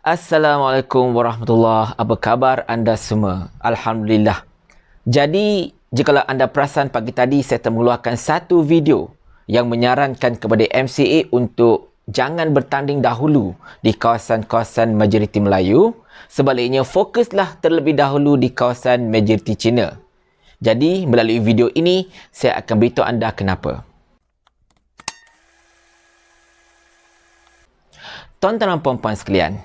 Assalamualaikum warahmatullahi wabarakatuh. Apa khabar anda semua? Alhamdulillah. Jadi, jikalau anda perasan pagi tadi saya telah mengeluarkan satu video yang menyarankan kepada MCA untuk jangan bertanding dahulu di kawasan-kawasan majoriti Melayu. Sebaliknya, fokuslah terlebih dahulu di kawasan majoriti Cina. Jadi, melalui video ini, saya akan beritahu anda kenapa. Tuan-tuan dan puan-puan sekalian,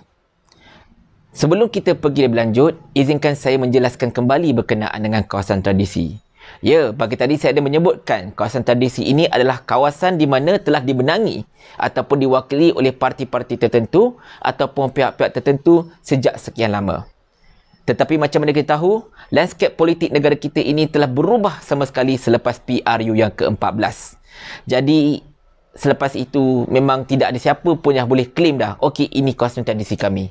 sebelum kita pergi lebih lanjut, izinkan saya menjelaskan kembali berkenaan dengan kawasan tradisi. Ya, pagi tadi saya ada menyebutkan kawasan tradisi ini adalah kawasan di mana telah dibenangi ataupun diwakili oleh parti-parti tertentu ataupun pihak-pihak tertentu sejak sekian lama. Tetapi macam mana kita tahu, landscape politik negara kita ini telah berubah sama sekali selepas PRU yang ke-14. Jadi, selepas itu memang tidak ada siapa pun yang boleh claim dah, okey, ini kawasan tradisi kami.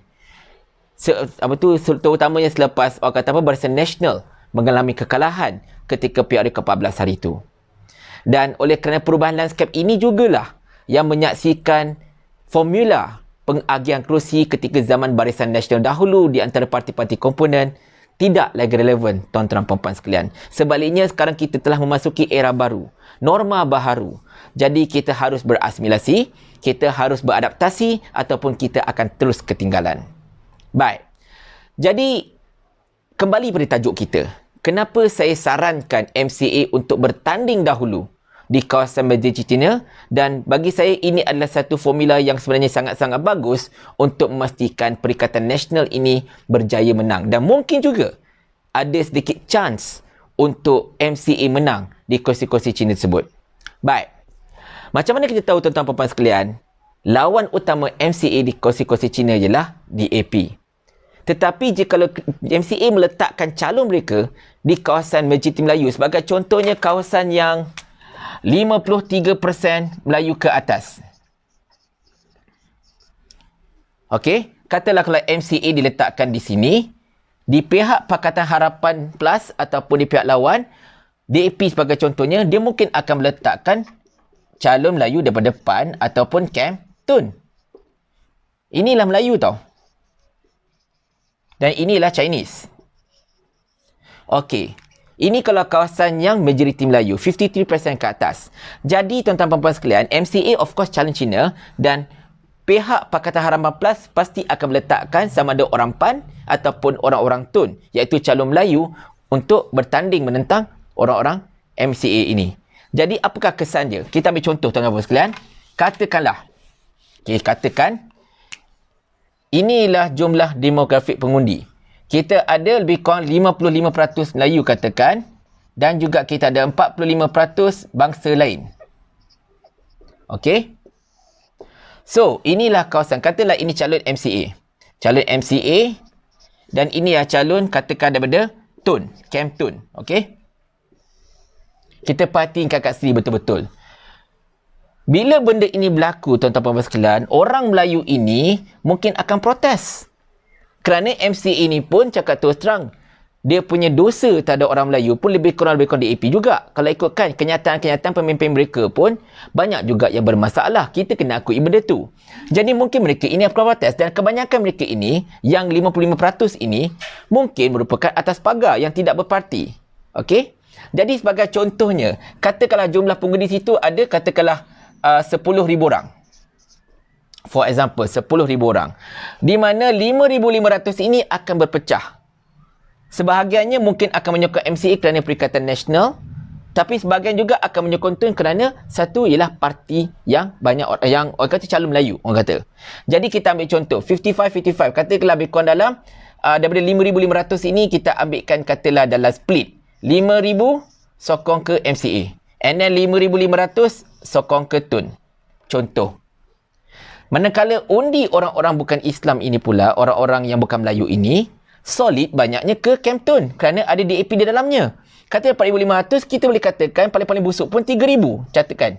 Terutamanya selepas Barisan Nasional mengalami kekalahan ketika PRU ke-14 hari itu. Dan oleh kerana perubahan lanskap ini jugalah yang menyaksikan formula pengagihan kerusi ketika zaman Barisan Nasional dahulu di antara parti-parti komponen tidak lagi relevan, tuan-tuan dan puan-puan sekalian. Sebaliknya, sekarang kita telah memasuki era baru, norma baharu. Jadi kita harus berasimilasi, kita harus beradaptasi ataupun kita akan terus ketinggalan. Baik. Jadi, kembali pada tajuk kita. Kenapa saya sarankan MCA untuk bertanding dahulu di kawasan majoriti Cina, dan bagi saya ini adalah satu formula yang sebenarnya sangat-sangat bagus untuk memastikan Perikatan Nasional ini berjaya menang. Dan mungkin juga ada sedikit chance untuk MCA menang di kursi-kursi Cina tersebut. Baik. Macam mana kita tahu, tuan-tuan dan puan-puan sekalian, lawan utama MCA di kursi-kursi Cina ialah DAP. Tetapi jika MCA meletakkan calon mereka di kawasan majoriti Melayu, sebagai contohnya kawasan yang 53% Melayu ke atas. Okey, katalah kalau MCA diletakkan di sini, di pihak Pakatan Harapan Plus ataupun di pihak lawan, DAP sebagai contohnya, dia mungkin akan meletakkan calon Melayu daripada PAN ataupun Kem Tun. Inilah Melayu tau. Dan inilah Chinese. Okey. Ini kalau kawasan yang majoriti Melayu, 53% ke atas. Jadi, tuan-tuan dan puan-puan sekalian, MCA of course calon Cina dan pihak Pakatan Harapan Plus pasti akan meletakkan sama ada orang PAN ataupun orang-orang Tun, iaitu calon Melayu untuk bertanding menentang orang-orang MCA ini. Jadi, apakah kesan dia? Kita ambil contoh, tuan-tuan dan puan-puan sekalian. Katakanlah, katakan inilah jumlah demografik pengundi. Kita ada lebih kurang 55% Melayu katakan, dan juga kita ada 45% bangsa lain. Okey? So, inilah kawasan. Katalah ini calon MCA. Calon MCA, dan ini calon katakan daripada Tun, Kem Tun. Okey? Kita perhatikan kat sini betul-betul. Bila benda ini berlaku, tuan-tuan dan puan-puan sekalian, orang Melayu ini mungkin akan protes. Kerana MCA ini pun cakap terus terang, dia punya dosa terhadap orang Melayu pun lebih kurang DAP juga. Kalau ikutkan kenyataan-kenyataan pemimpin mereka pun banyak juga yang bermasalah. Kita kena akui benda tu. Jadi mungkin mereka ini akan protes, dan kebanyakan mereka ini, yang 55% ini, mungkin merupakan atas pagar yang tidak berparti. Okey? Jadi sebagai contohnya, katakanlah jumlah pengundi situ ada katakanlah 10,000 orang. For example, 10,000 orang. Di mana 5,500 ini akan berpecah. Sebahagiannya mungkin akan menyokong MCA kerana Perikatan Nasional, tapi sebahagian juga akan menyokong Tun kerana satu ialah parti yang banyak orang, yang orang kata calon Melayu, orang kata. Jadi kita ambil contoh, 55-55. Katakanlah lebih kurang dalam, daripada 5,500 ini kita ambilkan katalah dalam split. 5,000 sokong ke MCA. And then 5,500 sokong ke Tun. Contoh. Manakala undi orang-orang bukan Islam ini pula, orang-orang yang bukan Melayu ini, solid banyaknya ke Kem Tun kerana ada DAP di dalamnya. Kata 4,500, kita boleh katakan paling-paling busuk pun 3,000, catakan,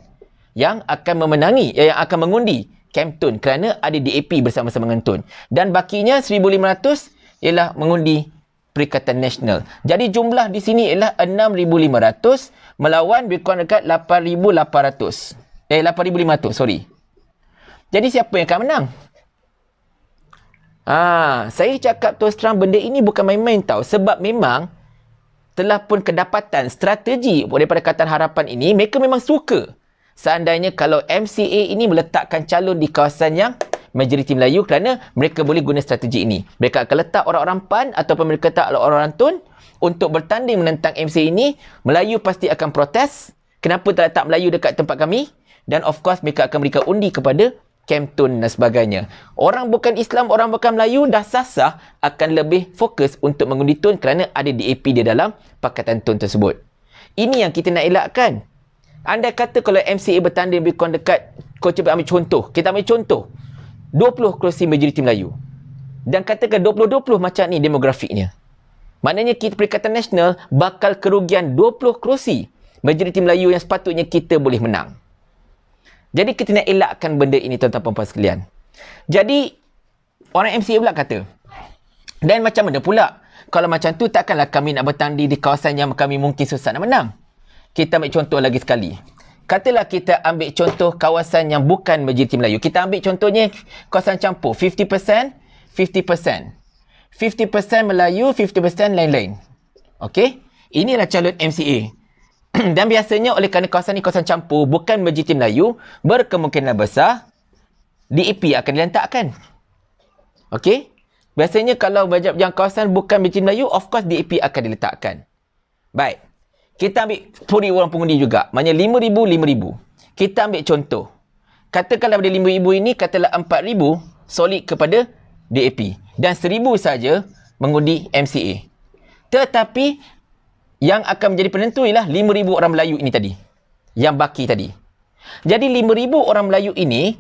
yang akan memenangi, yang akan mengundi Kem Tun kerana ada DAP bersama-sama dengan Tun. Dan bakinya 1,500 ialah mengundi Perikatan Nasional. Jadi jumlah di sini ialah 6,500 melawan lebih kurang dekat 8,800. 8,500, sorry. Jadi siapa yang akan menang? Saya cakap terus terang benda ini bukan main-main tau. Sebab memang telah pun kedapatan strategi daripada Pakatan Harapan ini, mereka memang suka. Seandainya kalau MCA ini meletakkan calon di kawasan yang majoriti Melayu, kerana mereka boleh guna strategi ini. Mereka akan letak orang-orang PAN ataupun mereka letak orang-orang TUN untuk bertanding menentang MCA ini. Melayu pasti akan protes. Kenapa tak letak Melayu dekat tempat kami? Dan of course mereka akan berikan undi kepada Camp Tun dan sebagainya. Orang bukan Islam, orang bukan Melayu dah sah-sah akan lebih fokus untuk mengundi Tun kerana ada DAP dia dalam Pakatan Tun tersebut. Ini yang kita nak elakkan. Anda kata kalau MCA bertanding lebih kurang dekat, kau cuba ambil contoh. Kita ambil contoh. 20 kerusi majoriti Melayu. Dan katakan 20-20 macam ni demografiknya. Maknanya kita Perikatan Nasional bakal kerugian 20 kerusi majoriti Melayu yang sepatutnya kita boleh menang. Jadi kita nak elakkan benda ini tuan-tuan puan-puan sekalian. Jadi orang MCA pula kata, dan macam mana pula kalau macam tu takkanlah kami nak bertanding di kawasan yang kami mungkin susah nak menang. Kita ambil contoh lagi sekali. Katalah kita ambil contoh kawasan yang bukan majoriti Melayu. Kita ambil contohnya kawasan campur 50%, 50%. 50% Melayu, 50% lain-lain. Okey? Inilah calon MCA. Dan biasanya oleh kerana kawasan ni kawasan campur, bukan majoriti Melayu, berkemungkinan besar DAP akan diletakkan. Okey? Biasanya kalau yang kawasan bukan majoriti Melayu, of course DAP akan diletakkan. Baik. Kita ambil puri orang pengundi juga. Maknanya 5,000, 5,000. Kita ambil contoh. Katakanlah pada 5,000 ini, katalah 4,000 solid kepada DAP. Dan 1,000 saja mengundi MCA. Tetapi yang akan menjadi penentu ialah 5,000 orang Melayu ini tadi. Yang baki tadi. Jadi 5,000 orang Melayu ini,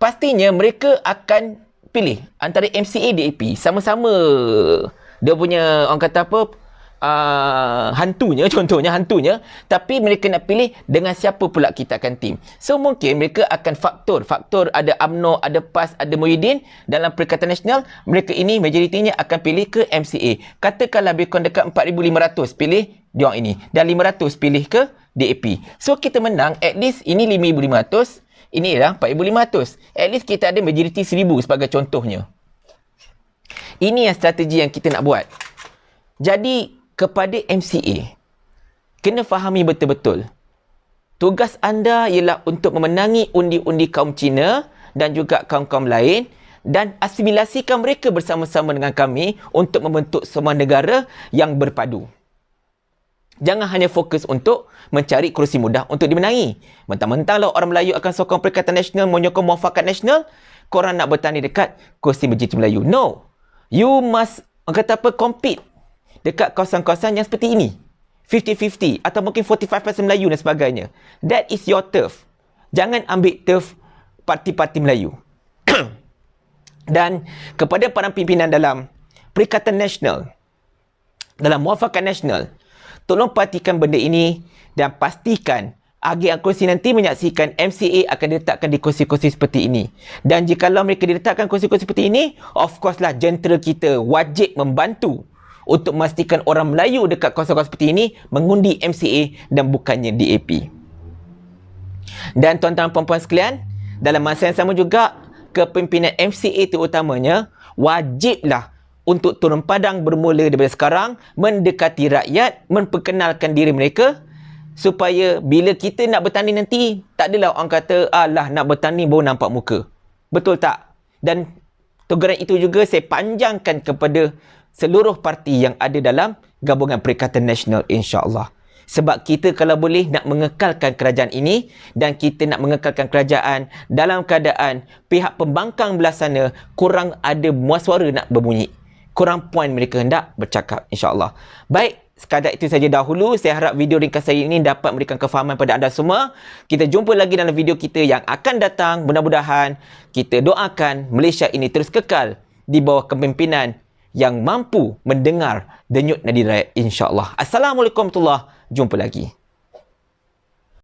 pastinya mereka akan pilih antara MCA DAP. Sama-sama dia punya, orang kata apa, hantunya, contohnya hantunya. Tapi mereka nak pilih dengan siapa pula kita akan tim. So mungkin mereka akan faktor ada UMNO, ada PAS, ada Muhyiddin. Dalam Perikatan Nasional, mereka ini majoritinya akan pilih ke MCA. Katakanlah lebih kurang dekat 4,500 pilih diorang ini, dan 500 pilih ke DAP. So kita menang, at least ini 5,500, ini adalah 4,500. At least kita ada majoriti 1,000 sebagai contohnya. Ini yang strategi yang kita nak buat. Jadi kepada MCA, kena fahami betul-betul. Tugas anda ialah untuk memenangi undi-undi kaum Cina dan juga kaum-kaum lain dan asimilasikan mereka bersama-sama dengan kami untuk membentuk sebuah negara yang berpadu. Jangan hanya fokus untuk mencari kerusi mudah untuk dimenangi. Mentang-mentanglah orang Melayu akan sokong Perikatan Nasional, menyokong Muafakat Nasional, korang nak bertanding dekat kerusi majoriti Melayu. No. You must, orang kata apa, compete dekat kawasan-kawasan yang seperti ini. 50-50 atau mungkin 45% Melayu dan sebagainya. That is your turf. Jangan ambil turf parti-parti Melayu. Dan kepada para pimpinan dalam Perikatan Nasional, dalam Muafakat Nasional, tolong perhatikan benda ini dan pastikan ahli kursi nanti menyaksikan MCA akan diletakkan di kursi-kursi seperti ini. Dan jikalau mereka diletakkan kursi-kursi seperti ini, of course lah jentera kita wajib membantu untuk memastikan orang Melayu dekat kawasan-kawasan seperti ini mengundi MCA dan bukannya DAP. Dan tuan-tuan puan-puan sekalian, dalam masa yang sama juga, kepimpinan MCA terutamanya wajiblah untuk turun padang bermula daripada sekarang, mendekati rakyat, memperkenalkan diri mereka, supaya bila kita nak bertanding nanti, tak adalah orang kata, alah nak bertanding baru nampak muka. Betul tak? Dan teguran itu juga saya panjangkan kepada seluruh parti yang ada dalam gabungan Perikatan Nasional, insya-Allah. Sebab kita kalau boleh nak mengekalkan kerajaan ini, dan kita nak mengekalkan kerajaan dalam keadaan pihak pembangkang belah sana kurang ada muas suara nak berbunyi, kurang puan mereka hendak bercakap, insya-Allah. Baik, sekadar itu saja dahulu. Saya harap video ringkas saya ini dapat memberikan kefahaman pada anda semua. Kita jumpa lagi dalam video kita yang akan datang. Mudah-mudahan kita doakan Malaysia ini terus kekal di bawah kepimpinan yang mampu mendengar denyut nadi rakyat, insya-Allah. Assalamualaikum warahmatullahi wabarakatuh. Jumpa lagi.